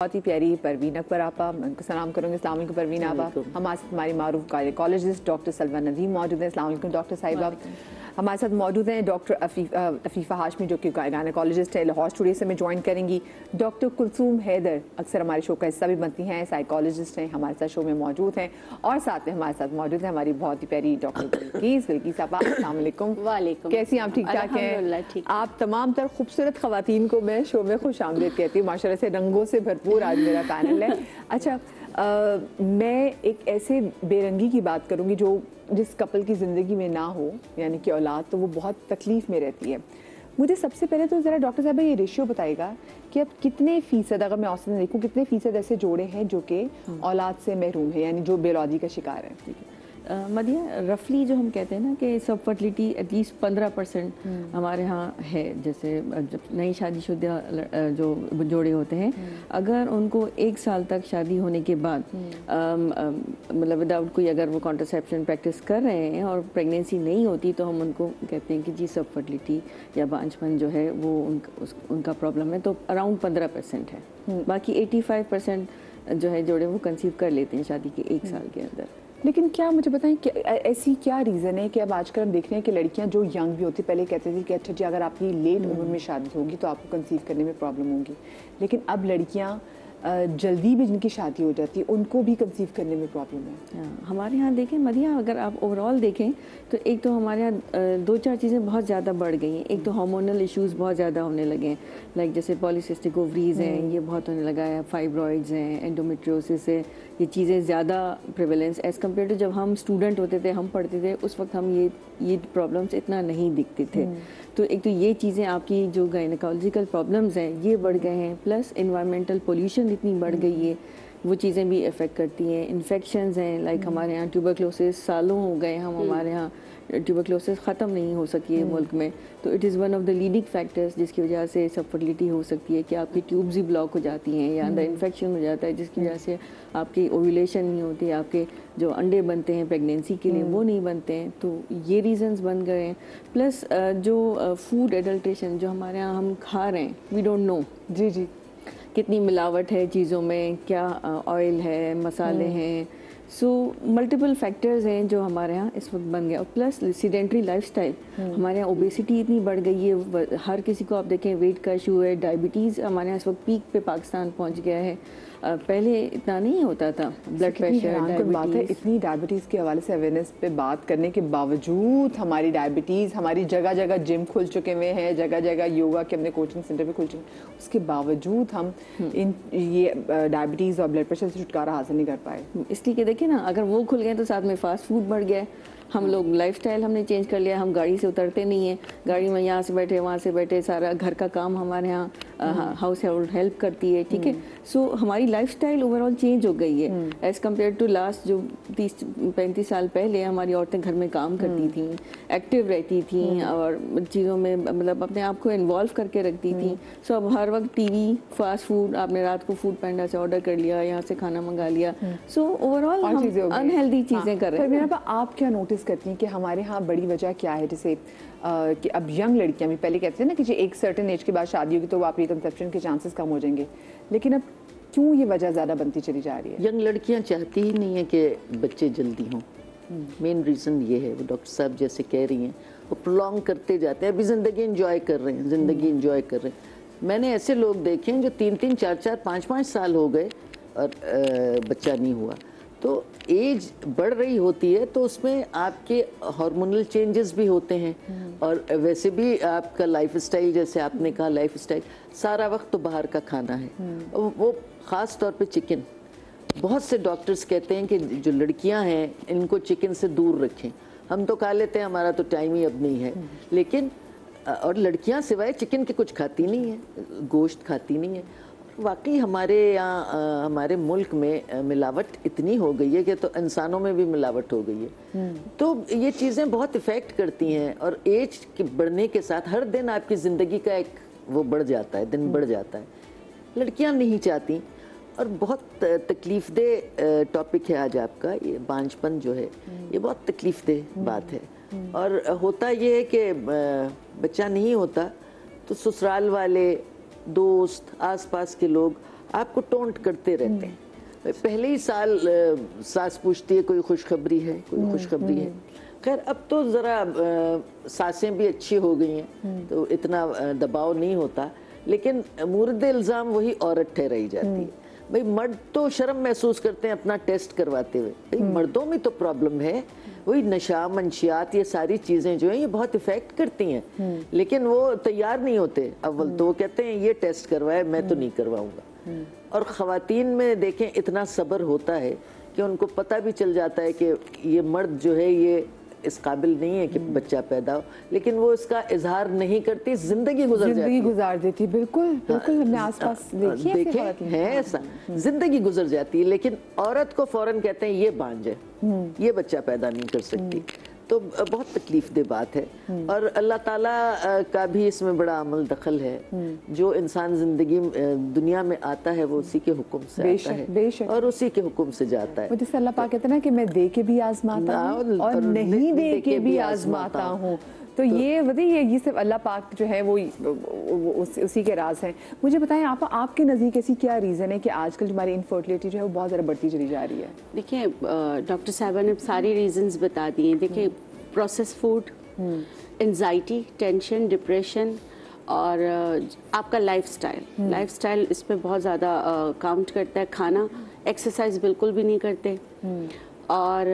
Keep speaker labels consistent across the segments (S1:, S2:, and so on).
S1: बहुत ही प्यारी परवीन अकबर आपा, मैं उनको सलाम करूँगी। अस्सलाम वालेकुम परवीन आपा। हमारे साथ हमारी मारूफ गायकोलॉजिस्ट डॉक्टर सलवा नदीम मौजूद हैं। अस्सलाम वालेकुम डॉक्टर साहिबा। हमारे साथ मौजूद हैं डॉक्टर अफीफ़ा हाशमी जो कि गायकोलॉजिस्ट है, लाहौर स्टूडियो से में ज्वाइन करेंगी। डॉक्टर कुलसूम हैदर अक्सर हमारे शो का हिस्सा भी बनती हैं, साइकोलॉजिस्ट हैं, हमारे साथ शो में मौजूद हैं। और साथ में हमारे साथ मौजूद है हमारी बहुत ही प्यारी डॉक्टर बिल्किस आपा। अस्सलाम वालेकुम।
S2: वालेकुम।
S1: कैसी आप? ठीक ठाक हैं? आप तमाम तर खूबसूरत ख़वातीन को मैं शो में खुश आमदीद कहती हूँ। माशाल्लाह से रंगों से भरपूर आज मेरा पैनल है। अच्छा, मैं एक ऐसे बेरंगी की बात करूँगी जो जिस कपल की ज़िंदगी में ना हो, यानी कि औलाद, तो वो बहुत तकलीफ़ में रहती है। मुझे सबसे पहले तो ज़रा डॉक्टर साहब ये रेशियो बताएगा कि अब कितने फ़ीसद, अगर मैं औसतन देखूँ, कितने फ़ीसद ऐसे जोड़े हैं जो कि औलाद से महरूम है, यानी जो बेलौदी का शिकार है?
S2: मदिया, रफली जो हम कहते हैं ना कि सब फर्टिलिटी एटलीस्ट 15% हमारे यहाँ है। जैसे जब नई शादीशुदा जो जोड़े होते हैं, अगर उनको 1 साल तक शादी होने के बाद मतलब विदाउट कोई, अगर वो कॉन्ट्रासेप्शन प्रैक्टिस कर रहे हैं और प्रेगनेंसी नहीं होती, तो हम उनको कहते हैं कि जी सब फर्टिलिटी या बांझपन जो है वो उनका प्रॉब्लम है। तो अराउंड 15% है। बाकी 85% जो है जोड़े वो कंसीव कर लेते हैं शादी के 1 साल के अंदर।
S1: लेकिन क्या मुझे बताएं कि ऐसी क्या रीज़न है कि अब आजकल हम देख रहे हैं कि लड़कियां जो यंग भी होती, पहले कहते थे कि अच्छा जी अगर आपकी लेट उम्र में शादी होगी तो आपको कंसीव करने में प्रॉब्लम होगी, लेकिन अब लड़कियां जल्दी भी जिनकी शादी हो जाती है उनको भी कंसीव करने में प्रॉब्लम है।
S2: हमारे यहाँ देखें मदिया, अगर आप ओवरऑल देखें तो एक तो हमारे यहाँ 2-4 चीज़ें बहुत ज़्यादा बढ़ गई हैं। एक तो हार्मोनल इश्यूज़ बहुत ज़्यादा होने लगे हैं, लाइक जैसे पॉलीसिस्टिक ओवरीज हैं, ये बहुत होने लगा है, फाइब्रॉइड्स हैं, एंडोमेट्रियोसिस है, ये चीज़ें ज़्यादा प्रिवेलेंस एज़ कम्पेयर टू जब हम स्टूडेंट होते थे, हम पढ़ते थे, उस वक्त हम ये प्रॉब्लम्स इतना नहीं दिखते थे। तो एक तो ये चीज़ें आपकी जो गायनेकोलॉजिकल प्रॉब्लम्स हैं ये बढ़ गए हैं, प्लस इन्वायरमेंटल पोल्यूशन इतनी बढ़ गई है, वो चीज़ें भी अफेक्ट करती हैं। इन्फेक्शंस हैं, लाइक हमारे यहाँ ट्यूबरक्लोसिस सालों हो गए, हमारे यहाँ ट्यूबरक्लोसिस ख़त्म नहीं हो सकी है मुल्क में। तो it is one of the leading factors जिसकी वजह से सब फर्टिलिटी हो सकती है कि आपकी ट्यूब्स ही ब्लॉक हो जाती हैं या अंदर इन्फेक्शन हो जाता है, जिसकी वजह से आपकी ओव्यूलेशन नहीं होती, आपके जो अंडे बनते हैं प्रेगनेंसी के लिए वो नहीं बनते हैं। तो ये रीजंस बन गए हैं। प्लस जो फूड एडल्ट्रेशन जो हमारे यहाँ हम खा रहे हैं, वी डोंट नो
S1: जी जी
S2: कितनी मिलावट है चीज़ों में, क्या ऑयल है, मसाले हैं। सो मल्टीपल फैक्टर्स हैं जो हमारे यहाँ इस वक्त बन गया। और प्लस सीडेंट्री लाइफस्टाइल, हमारे यहाँ ओबेसिटी इतनी बढ़ गई है, हर किसी को आप देखें वेट का इशू है, डायबिटीज़ हमारे यहाँ इस वक्त पीक पे पाकिस्तान पहुँच गया है। पहले इतना नहीं होता था, ब्लड प्रेशर,
S1: बात है इतनी डायबिटीज़ के हवाले से अवेयरनेस पे बात करने के बावजूद हमारी डायबिटीज़, हमारी जगह जगह जिम खुल चुके हुए हैं, जगह जगह योगा के अपने कोचिंग सेंटर भी खुल चुके हैं, उसके बावजूद हम ये डायबिटीज़ और ब्लड प्रेशर से छुटकारा हासिल नहीं कर पाए।
S2: इसलिए कि देखिए ना, अगर वो खुल गए तो साथ में फास्ट फूड बढ़ गया, हम लोग लाइफस्टाइल हमने चेंज कर लिया, हम गाड़ी से उतरते नहीं हैं, गाड़ी में यहाँ से बैठे वहाँ से बैठे, सारा घर का काम हमारे यहाँ हाउस होल्ड हेल्प करती है, ठीक है। सो हमारी लाइफस्टाइल ओवरऑल चेंज हो गई है एज़ कम्पेयर टू लास्ट जो 30-35 साल पहले हमारी औरतें घर में काम करती थी, एक्टिव रहती थी और चीज़ों में मतलब अपने आप को इन्वॉल्व करके रखती थी। सो अब हर वक्त टीवी, फास्ट फूड, आपने रात को फूड पैंडा से ऑर्डर कर लिया, यहाँ से खाना मंगा लिया। सो ओवरऑल हम अनहेल्दी चीज़ें कर रहे हैं।
S1: आप क्या नोटिस करती हैं कि हमारे यहाँ बड़ी वजह क्या है? जैसे कि अब यंग लड़कियां भी, पहले कहते थे ना कि एक सर्टेन एज के बाद शादी होगी तो आप कंसेप्शन के चांसेस कम हो जाएंगे, लेकिन अब क्यों ये वजह ज़्यादा बनती चली जा रही है?
S3: यंग लड़कियां चाहती ही नहीं है कि बच्चे जल्दी हों। मेन रीज़न ये है, वो डॉक्टर साहब जैसे कह रही हैं, वो प्रोलॉन्ग करते जाते हैं। अभी ज़िंदगी इंजॉय कर रहे हैं, ज़िंदगी इंजॉय कर रहे हैं। मैंने ऐसे लोग देखे हैं जो 3-3, 4-4, 5-5 साल हो गए और बच्चा नहीं हुआ। तो एज बढ़ रही होती है तो उसमें आपके हार्मोनल चेंजेस भी होते हैं और वैसे भी आपका लाइफस्टाइल, जैसे आपने कहा लाइफस्टाइल, सारा वक्त तो बाहर का खाना है, वो ख़ास तौर पे चिकन। बहुत से डॉक्टर्स कहते हैं कि जो लड़कियां हैं इनको चिकन से दूर रखें। हम तो खा लेते हैं, हमारा तो टाइम ही अब नहीं है, लेकिन और लड़कियां सिवाय चिकन के कुछ खाती नहीं है, गोश्त खाती नहीं है। वाकई हमारे यहाँ हमारे मुल्क में मिलावट इतनी हो गई है कि तो इंसानों में भी मिलावट हो गई है। तो ये चीज़ें बहुत इफ़ेक्ट करती हैं और एज के बढ़ने के साथ हर दिन आपकी ज़िंदगी का एक वो बढ़ जाता है, दिन बढ़ जाता है। लड़कियाँ नहीं चाहती और बहुत तकलीफ़ दे टॉपिक है आज आपका, ये बांझपन जो है ये बहुत तकलीफ़ दे बात है। और होता ये है कि बच्चा नहीं होता तो ससुराल वाले, दोस्त, आसपास के लोग आपको टोंट करते रहते हैं। पहले ही साल सास पूछती है कोई खुशखबरी है, कोई खुशखबरी है। खैर अब तो ज़रा सासें भी अच्छी हो गई हैं तो इतना दबाव नहीं होता, लेकिन मूरद इल्ज़ाम वही औरत ठहराई जाती है। भाई मर्द तो शर्म महसूस करते हैं अपना टेस्ट करवाते हुए, भाई मर्दों में तो प्रॉब्लम है, वही नशा मंशियात ये सारी चीज़ें जो हैं ये बहुत इफ़ेक्ट करती हैं, लेकिन वो तैयार नहीं होते अव्वल तो वो कहते हैं ये टेस्ट करवाए, मैं तो नहीं करवाऊंगा। और ख़वातीन में देखें इतना सब्र होता है कि उनको पता भी चल जाता है कि ये मर्द जो है ये इस काबिल नहीं है कि बच्चा पैदा हो, लेकिन वो इसका इजहार नहीं करती, जिंदगी
S1: गुजार देती। बिल्कुल बिल्कुल, हमने आसपास
S3: देखे हैं ऐसा, जिंदगी गुजर जाती है। लेकिन औरत को फौरन कहते हैं ये बांझ है, ये बच्चा पैदा नहीं कर सकती। तो बहुत तकलीफ दे बात है। और अल्लाह ताला का भी इसमें बड़ा अमल दखल है। जो इंसान जिंदगी दुनिया में आता है वो उसी के हुक्म से आता है और उसी के हुक्म से जाता है।
S1: जैसे अल्लाह पाक कहते हैं ना कि मैं दे के भी आजमाता हूँ और नहीं दे के भी आजमाता हूँ। तो ये बताइए ये सिर्फ अल्लाह पाक जो है वो उसी के राज हैं। मुझे बताएं आप, आपके नज़दीक ऐसी क्या रीज़न है कि आजकल हमारी इनफर्टिलिटी जो है वो बहुत ज़्यादा बढ़ती चली जा रही है?
S4: देखिए डॉक्टर साहबा ने सारी रीजंस बता दिए। देखिए process food, anxiety, tension, depression और आपका लाइफस्टाइल इस पे बहुत ज़्यादा काउंट करता है। खाना, एक्सरसाइज बिल्कुल भी नहीं करते और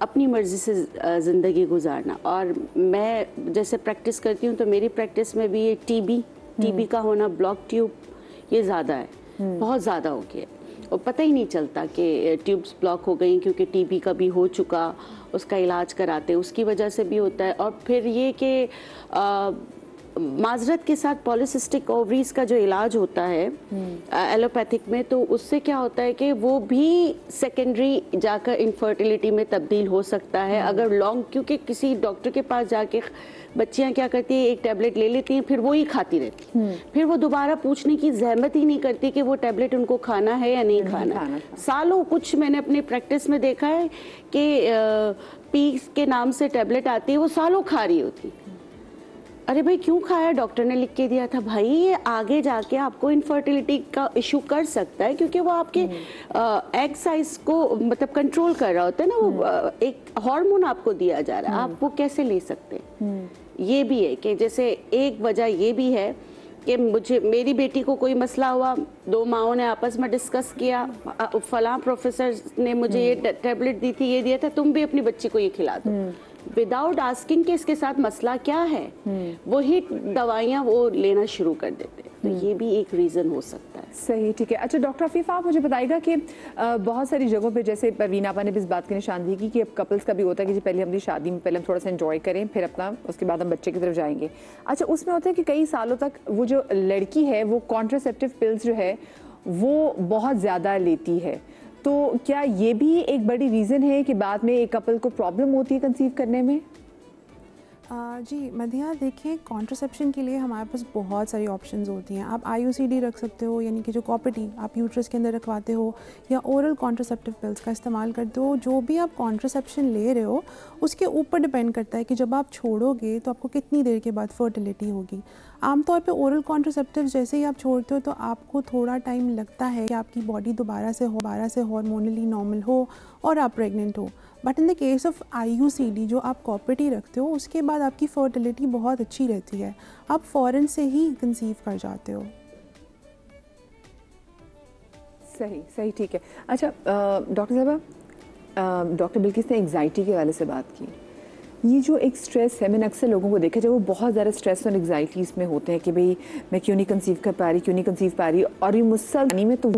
S4: अपनी मर्ज़ी से ज़िंदगी गुजारना। और मैं जैसे प्रैक्टिस करती हूँ तो मेरी प्रैक्टिस में भी ये टीबी का होना, ब्लॉक ट्यूब, ये ज़्यादा है, बहुत ज़्यादा हो गया और पता ही नहीं चलता कि ट्यूब्स ब्लॉक हो गई, क्योंकि टीबी का भी हो चुका, उसका इलाज कराते, उसकी वजह से भी होता है। और फिर ये कि माजरत के साथ पॉलीसिस्टिक ओवरीज का जो इलाज होता है एलोपैथिक में, तो उससे क्या होता है कि वो भी सेकेंडरी जाकर इनफर्टिलिटी में तब्दील हो सकता है अगर लॉन्ग, क्योंकि किसी डॉक्टर के पास जाके बच्चियां क्या करती हैं, एक टैबलेट ले लेती हैं, फिर वो ही खाती रहती हैं, फिर वो दोबारा पूछने की जहमत ही नहीं करती कि वो टैबलेट उनको खाना है या नहीं खाना। सालों कुछ मैंने अपनी प्रैक्टिस में देखा है कि पीस के नाम से टैबलेट आती है, वो सालों खा रही होती। अरे भाई क्यों खाया? डॉक्टर ने लिख के दिया था। भाई ये आगे जाके आपको इनफर्टिलिटी का इशू कर सकता है, क्योंकि वो आपके एग साइज को मतलब कंट्रोल कर रहा होता है ना, वो एक हार्मोन आपको दिया जा रहा है, आप वो कैसे ले सकते हैं? ये भी है कि जैसे एक वजह ये भी है कि मेरी बेटी को कोई मसला हुआ, दो माओं ने आपस में डिस्कस किया, फलां प्रोफेसर ने मुझे ये टैबलेट दी थी, ये दिया था, तुम भी अपनी बच्ची को ये खिला दो, विदाउट आस्किंग कि इसके साथ मसला क्या है, वही दवाइयाँ वो लेना शुरू कर देते हैं। तो ये भी एक रीज़न हो सकता है।
S1: सही, ठीक है। अच्छा डॉक्टर अफीफ़ा, आप मुझे बताइएगा कि बहुत सारी जगहों पे, जैसे परवीना आपा ने भी इस बात की निशानदेही की कि अब कपल्स का भी होता है कि जी पहले हमारी शादी में पहले हम थोड़ा सा एंजॉय करें, फिर अपना उसके बाद हम बच्चे की तरफ जाएंगे। अच्छा उसमें होता है कि कई सालों तक वो जो लड़की है वो कॉन्ट्रासेप्टिव पिल्स जो है वो बहुत ज़्यादा लेती है, तो क्या ये भी एक बड़ी रीज़न है कि बाद में एक कपल को प्रॉब्लम होती है कंसीव करने में?
S5: जी मधिया, देखिए कॉन्ट्रासेप्शन के लिए हमारे पास बहुत सारी ऑप्शंस होती हैं। आप IUCD रख सकते हो, यानी कि जो कॉपर्टी आप यूट्रस के अंदर रखवाते हो, या ओरल कॉन्ट्रासेप्टिव पिल्स का इस्तेमाल करते हो। जो भी आप कॉन्ट्रासेप्शन ले रहे हो उसके ऊपर डिपेंड करता है कि जब आप छोड़ोगे तो आपको कितनी देर के बाद फर्टिलिटी होगी। आमतौर पे ओरल कॉन्ट्रासेप्टिव जैसे ही आप छोड़ते हो तो आपको थोड़ा टाइम लगता है कि आपकी बॉडी दोबारा से हार्मोनली नॉर्मल हो और आप प्रेग्नेंट हो। But in the case of IUCD जो आप कॉपर्टी रखते हो उसके बाद आपकी फर्टिलिटी बहुत अच्छी रहती है, आप फ़ौरन से ही कंसीव कर जाते हो।
S1: सही, ठीक है। अच्छा डॉक्टर साहबा, डॉक्टर बिल्किस ने एंग्जाइटी के वाले से बात की। ये जो एक स्ट्रेस है, मैंने अक्सर लोगों को देखा जब वो बहुत ज़्यादा स्ट्रेस और एंग्जाइटी इसमें होते हैं कि भाई मैं क्यों नहीं कंसीव कर पा रही, और ये मुझसे में, तो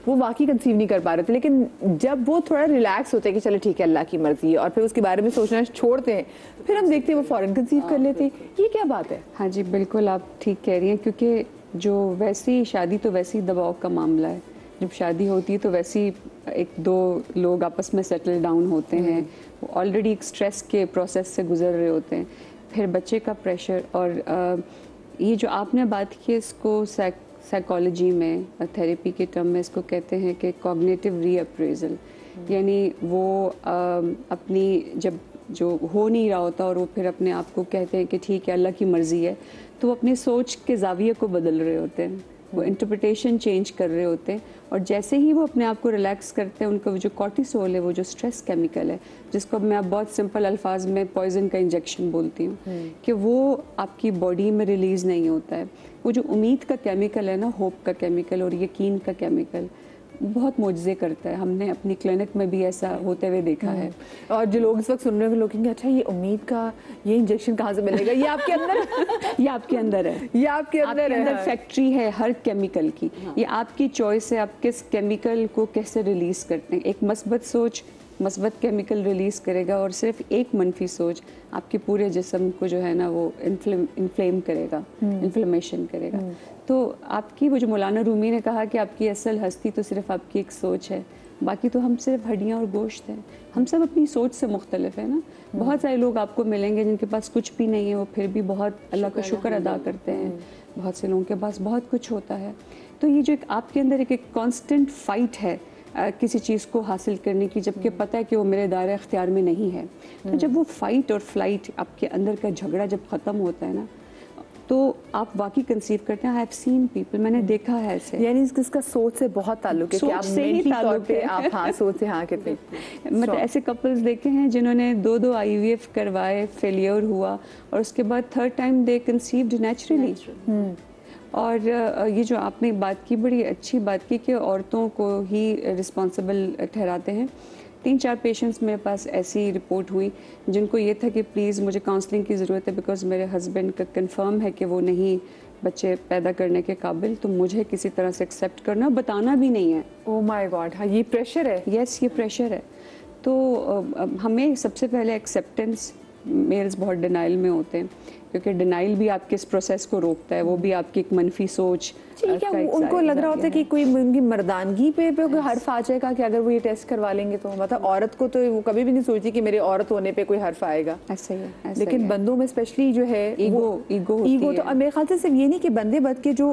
S1: वो वाकई कंसीव नहीं कर पा रहे थे। लेकिन जब वो थोड़ा रिलैक्स होते हैं कि चलो ठीक है अल्लाह की मर्जी है, और फिर उसके बारे में सोचना छोड़ते हैं, फिर हम देखते हैं वो फ़ौरन कंसीव कर लेते हैं। ये क्या बात है?
S2: हाँ जी बिल्कुल, आप ठीक कह रही हैं, क्योंकि जो वैसी शादी तो वैसी दबाव का मामला है। जब शादी होती है तो वैसी एक दो लोग आपस में सेटल डाउन होते हैं, वो ऑलरेडी एक स्ट्रेस के प्रोसेस से गुजर रहे होते हैं, फिर बच्चे का प्रेशर। और ये जो आपने बात की इसको साइकोलॉजी में, थेरेपी के टर्म में इसको कहते हैं कि कॉग्निटिव रीअप्रेजल, यानी वो अपनी जब जो हो नहीं रहा होता और वो फिर अपने आप को कहते हैं कि ठीक है अल्लाह की मर्ज़ी है, तो वो अपनी सोच के ज़ाविये को बदल रहे होते हैं।
S6: वो इंटरप्रिटेशन चेंज कर रहे होते हैं, और जैसे ही वो अपने आप को रिलैक्स करते हैं, उनका जो कॉर्टिसोल है, वो जो स्ट्रेस केमिकल है, जिसको मैं अब बहुत सिंपल अल्फाज में पॉइजन का इंजेक्शन बोलती हूँ, कि वो आपकी बॉडी में रिलीज़ नहीं होता है। वो जो उम्मीद का केमिकल है ना, होप का केमिकल और यकीन का केमिकल, बहुत मुआवजे करता है। हमने अपनी क्लिनिक में भी ऐसा होते हुए देखा है।
S1: और जो लोग इस वक्त सुन रहे हैं, लोग कहेंगे अच्छा ये उम्मीद का ये इंजेक्शन कहाँ से मिलेगा? ये आपके अंदर
S6: ये आपके अंदर है,
S1: ये आपके अंदर है,
S6: फैक्ट्री है हर केमिकल की। ये आपकी चॉइस है, आप किस केमिकल को कैसे रिलीज करते हैं। एक मस्बत सोच मस्बत केमिकल रिलीज़ करेगा, और सिर्फ एक मनफी सोच आपके पूरे जिस्म को जो है ना वो इन्फ्लेम करेगा, इन्फ्लेमेशन करेगा। तो आपकी वो जो मौलाना रूमी ने कहा कि आपकी असल हस्ती तो सिर्फ आपकी एक सोच है, बाकी तो हम सिर्फ हड्डियाँ और गोश्त हैं। हम सब अपनी सोच से मुख्तलिफ है ना। बहुत सारे लोग आपको मिलेंगे जिनके पास कुछ भी नहीं है, वो फिर भी बहुत अल्लाह का शुक्र अदा करते हैं। बहुत से लोगों के पास बहुत कुछ होता है। तो ये जो एक आपके अंदर एक कॉन्स्टेंट फाइट है किसी चीज़ को हासिल करने की, जबकि पता है कि वो मेरे दायरे अख्तियार में नहीं है, तो जब वो फाइट और फ्लाइट आपके अंदर का झगड़ा जब ख़त्म होता है ना, तो आप वाकई कंसीव करते हैं। आई हैव सीन पीपल, मैंने देखा है ऐसे।
S1: यानी इसका सोच से बहुत ताल्लुक है कि आप मेंटली तौर पे आप हाँ सोच से हाँ कितने
S6: मतलब ऐसे कपल्स देखे हैं जिन्होंने 2 IVF करवाए, फेलियर हुआ, और उसके बाद थर्ड टाइम दे कंसीव्ड नेचुरली। और ये जो आपने बात की, बड़ी अच्छी बात की कि औरतों को ही रिस्पॉन्सिबल ठहराते हैं। 3-4 पेशेंट्स मेरे पास ऐसी रिपोर्ट हुई जिनको ये था कि प्लीज़ मुझे काउंसलिंग की ज़रूरत है, बिकॉज़ मेरे हस्बैंड का कंफर्म है कि वो नहीं बच्चे पैदा करने के काबिल, तो मुझे किसी तरह से एक्सेप्ट करना, बताना भी नहीं है।
S1: ओह माय गॉड, हाँ ये प्रेशर है।
S6: यस, ये प्रेशर है। तो हमें सबसे पहले एक्सेप्टेंस, मेल्स बहुत डिनाइल में होते हैं, क्योंकि डिनाइल भी आपके इस प्रोसेस को रोकता है। वो भी आपकी एक मनफी सोच।
S1: ठीक है, उनको लग रहा होता है कि कोई उनकी मर्दानगी पे कोई हर्फ आ जाएगा कि अगर वो ये टेस्ट करवा लेंगे तो, मतलब औरत को तो वो कभी भी नहीं सोचती कि मेरे औरत होने पे कोई हर्फ आएगा।
S6: ऐसा ही है,
S1: लेकिन बंदों में स्पेशली जो है ईगो तो मेरे ख्याल से सिर्फ ये नहीं कि बंदे बद के जो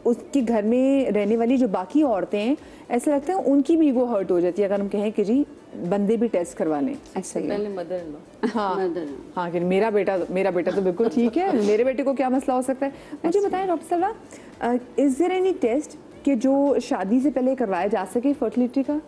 S1: उसके घर में रहने वाली जो बाकी औरतें हैं, ऐसा लगता है उनकी भी ईगो हर्ट हो जाती है अगर हम कहें कि जी बंदे भी टेस्ट करवा लें।
S6: ऐसा ही
S3: पहले मदर इन लॉ।
S1: हाँ कि मेरा बेटा तो बिल्कुल ठीक है, मेरे बेटे को क्या मसला हो सकता है। मुझे बताएं डॉक्टर साहब, इज देयर एनी टेस्ट कि जो शादी से पहले करवाया जा सके फर्टिलिटी का?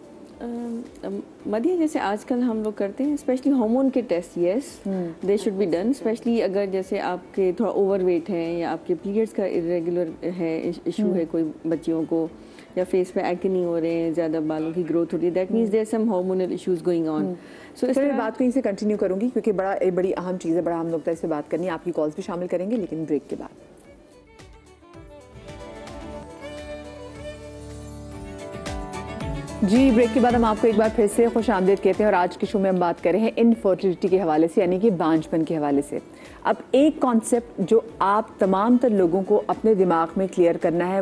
S2: मदिया, जैसे आजकल हम लोग करते हैं स्पेशली हार्मोन के test, yes they should be done. Specially अगर जैसे आपके थोड़ा ओवरवेट हैं या आपके पीरियड्स का इरेगुलर है, इशू है कोई बच्चियों को, या फेस पे एक्ने हो रहे हैं, ज़्यादा बालों की ग्रोथ हो रही है, that means there some hormonal issues going on.
S1: So इस बात को इनसे कंटिन्यू करूंगी क्योंकि बड़ी अहम चीज़ है, बड़ा अहम नुकता इस पे बात करनी है। आपकी कॉल्स भी शामिल करेंगे लेकिन ब्रेक के बाद। जी, ब्रेक के बाद हम आपको एक बार फिर से खुश आमदीद कहते हैं, और आज के शो में हम बात कर रहे हैं इनफर्टिलिटी के हवाले से, यानी कि बांझपन के हवाले से। अब एक कॉन्सेप्ट जो आप तमाम तर लोगों को अपने दिमाग में क्लियर करना है